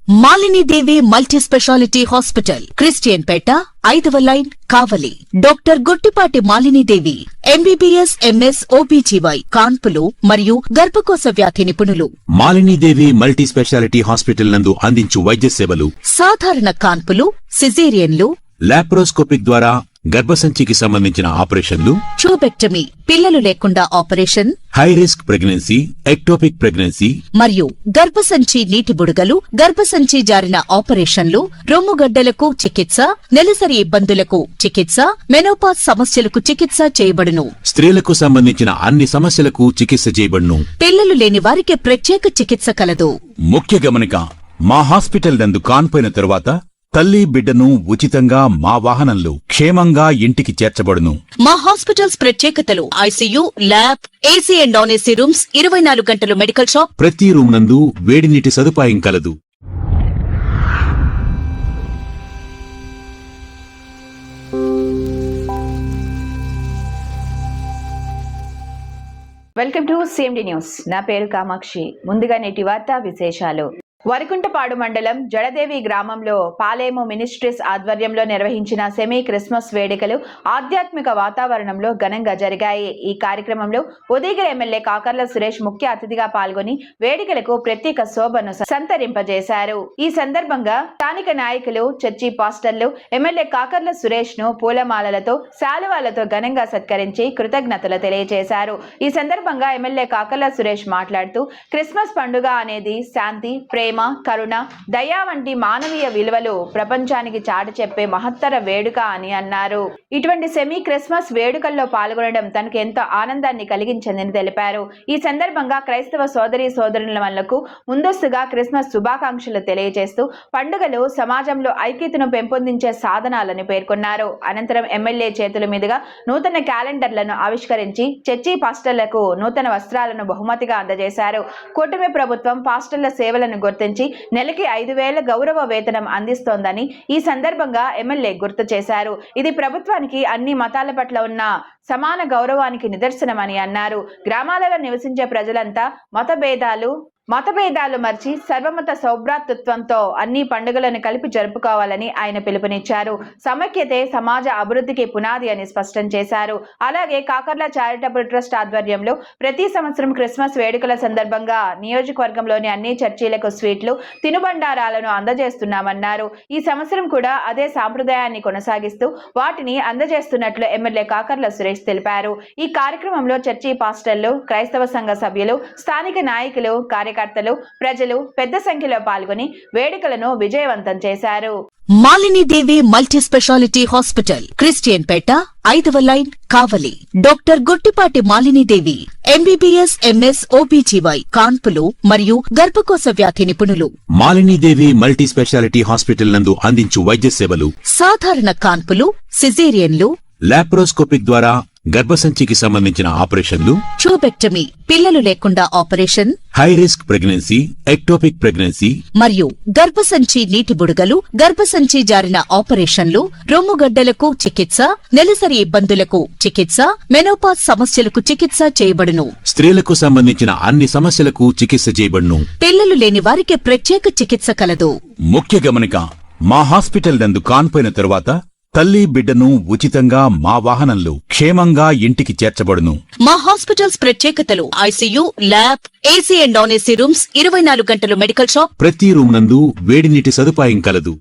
మాలిని దేవి multi speciality hospital, Christian పేట, 5వ line, కావలి. Doctor Guttipati Malini దేవి, MBBS, MS, OBGY, కాన్పులు మరియు గర్భకోశ వ్యాధి నిపుణులు. మాలిని దేవి మల్టీ స్పెషాలిటీ హాస్పిటల్ నందు అందించు వైద్య సేవలు: సాధారణ కాన్పులు, సిజేరియన్లు, లాప్రోస్కోపిక్ ద్వారా గర్భసంచికి సంబంధించిన ఆపరేషన్లు, ట్యూబెక్టమీ, పిల్లలు లేకుండా operation, high risk pregnancy, ectopic pregnancy మరియు గర్భసంచి నీటి బుడగలు, గర్భసంచి జారిన ఆపరేషన్లు, రొమ్ముగడ్డలకు చికిత్స, నెలసరి ఇబ్బందులకు చికిత్స, మెనోపాజ్ సమస్యలకు చికిత్స చేయబడును. స్త్రీలకు సంబంధించిన అన్ని సమస్యలకు చికిత్స చేయబడును. పిల్లలు లేని వారికి ప్రత్యేక చికిత్స కలదు. ముఖ్య గమనిక: మా హాస్పిటల్ నందు కాన్పోయిన తరువాత తల్లి బిడ్డను ఉచితంగా మా వాహనంలో క్షేమంగా ఇంటికి చేర్చబడును. మా హాస్పిటల్స్ ప్రత్యేకతలు: ICU, lab, AC and non AC rooms, 24 గంటలు మెడికల్ షాప్, ప్రతి రూమ్ నందు వేడి నీటి సదుపాయం కలదు. Welcome to CMD news. నా పేరు కామాక్షి. ముందుగా నేటి వార్తా విశేషాలు. వరికుంటపాడు మండలం జడదేవి గ్రామంలో పాలేము మినిస్ట్రీస్ ఆధ్వర్యంలో నిర్వహించిన సెమీ క్రిస్మస్ వేడుకలు ఆధ్యాత్మిక వాతావరణంలో ఘనంగా జరిగాయి. ఈ కార్యక్రమంలో ఉదయగిరి ఎమ్మెల్యే కాకర్ల సురేష్ ముఖ్య అతిథిగా పాల్గొని వేడుకలకు ప్రత్యేక శోభను సంతరింపజేశారు. ఈ సందర్భంగా స్థానిక నాయకులు, చర్చి పాస్టర్లు ఎమ్మెల్యే కాకర్ల సురేష్ ను పూలమాలలతో, శాలువాలతో ఘనంగా సత్కరించి కృతజ్ఞతలు తెలియజేశారు. ఈ సందర్భంగా ఎమ్మెల్యే కాకర్ల సురేష్ మాట్లాడుతూ, క్రిస్మస్ పండుగ అనేది శాంతి, ప్రేమ, కరుణ, దయ వంటి మానవీయ విలువలు ప్రపంచానికి చాటి చెప్పే మహత్తర వేడుక అని అన్నారు. ఇటువంటి సెమీ క్రిస్మస్ వేడుకల్లో పాల్గొనడం తనకు ఎంతో ఆనందాన్ని కలిగించిందని తెలిపారు. ఈ సందర్భంగా క్రైస్తవ సోదరి సోదరులకు ముందస్తుగా క్రిస్మస్ శుభాకాంక్షలు తెలియజేస్తూ పండుగలు సమాజంలో ఐక్యతను పెంపొందించే సాధనాలని పేర్కొన్నారు. అనంతరం ఎమ్మెల్యే చేతుల మీదుగా నూతన క్యాలెండర్లను ఆవిష్కరించి చర్చి పాస్టర్లకు నూతన వస్త్రాలను బహుమతిగా అందజేశారు. కూటమి ప్రభుత్వం పాస్టర్ల సేవలను గుర్తించి నెలకి 5,000 గౌరవ వేతనం అందిస్తోందని ఈ సందర్భంగా ఎమ్మెల్యే గుర్తు చేశారు. ఇది ప్రభుత్వానికి అన్ని మతాల పట్ల ఉన్న సమాన గౌరవానికి నిదర్శనమని అన్నారు. గ్రామాలలో నివసించే ప్రజలంతా మతభేదాలు మర్చి సర్వమత సౌభ్రాతృత్వంతో అన్ని పండుగలను కలిపి జరుపుకోవాలని ఆయన పిలుపునిచ్చారు. సమైక్యతే సమాజ అభివృద్ధికి పునాది అని స్పష్టం చేశారు. అలాగే కాకర్ల చారిటబుల్ ట్రస్ట్ ఆధ్వర్యంలో ప్రతి సంవత్సరం క్రిస్మస్ వేడుకల సందర్భంగా నియోజకవర్గంలోని అన్ని చర్చీలకు స్వీట్లు, తినుబండారాలను అందజేస్తున్నామన్నారు. ఈ సంవత్సరం కూడా అదే సాంప్రదాయాన్ని కొనసాగిస్తూ వాటిని అందజేస్తున్నట్లు ఎమ్మెల్యే కాకర్ల సురేష్ తెలిపారు. ఈ కార్యక్రమంలో చర్చి పాస్టర్లు, క్రైస్తవ సంఘ సభ్యులు, స్థానిక నాయకులు, కార్యకర్తలు, ప్రజలు పెద్ద సంఖ్యలో పాల్గొని వేడుకలను విజయవంతం చేశారు. మాలిని దేవి మల్టీ స్పెషాలిటీ హాస్పిటల్, క్రిస్టియన్ పేట, 5వ లైన్, కావలి. డాక్టర్ గుట్టిపాటి మాలిని దేవి, ఎంబీబీఎస్, ఎంఎస్, ఓబీజీవై, కాన్పులు మరియు గర్భకోశ వ్యాధి నిపుణులు. మాలిని దేవి మల్టీ స్పెషాలిటీ హాస్పిటల్ నందు అందించు వైద్య సేవలు: సాధారణ కాన్పులు, సిజేరియన్లు, లాప్రోస్కోపిక్ ద్వారా గర్భసంచికి సంబంధించిన ఆపరేషన్లు, ట్యూబెక్టమీ, పిల్లలు లేకుండా operation, high risk pregnancy, ectopic pregnancy మరియు గర్భసంచి నీటి బుడగలు, గర్భసంచి జారిన ఆపరేషన్లు, రొమ్ముగడ్డలకు చికిత్స, నెలసరి ఇబ్బందులకు చికిత్స, మెనోపాజ్ సమస్యలకు చికిత్స చేయబడును. స్త్రీలకు సంబంధించిన అన్ని సమస్యలకు చికిత్స చేయబడును. పిల్లలు లేని వారికి ప్రత్యేక చికిత్స కలదు. ముఖ్య గమనిక: మా హాస్పిటల్ నందు కాన్పోయిన తరువాత తల్లి బిడ్డను ఉచితంగా మా వాహనంలో క్షేమంగా ఇంటికి చేర్చబడును. మా హాస్పిటల్స్ ప్రత్యేకతలు: ICU, lab, AC and non AC rooms, 24 గంటలు మెడికల్ షాప్, ప్రతి రూమ్ నందు వేడి నీటి సదుపాయం కలదు.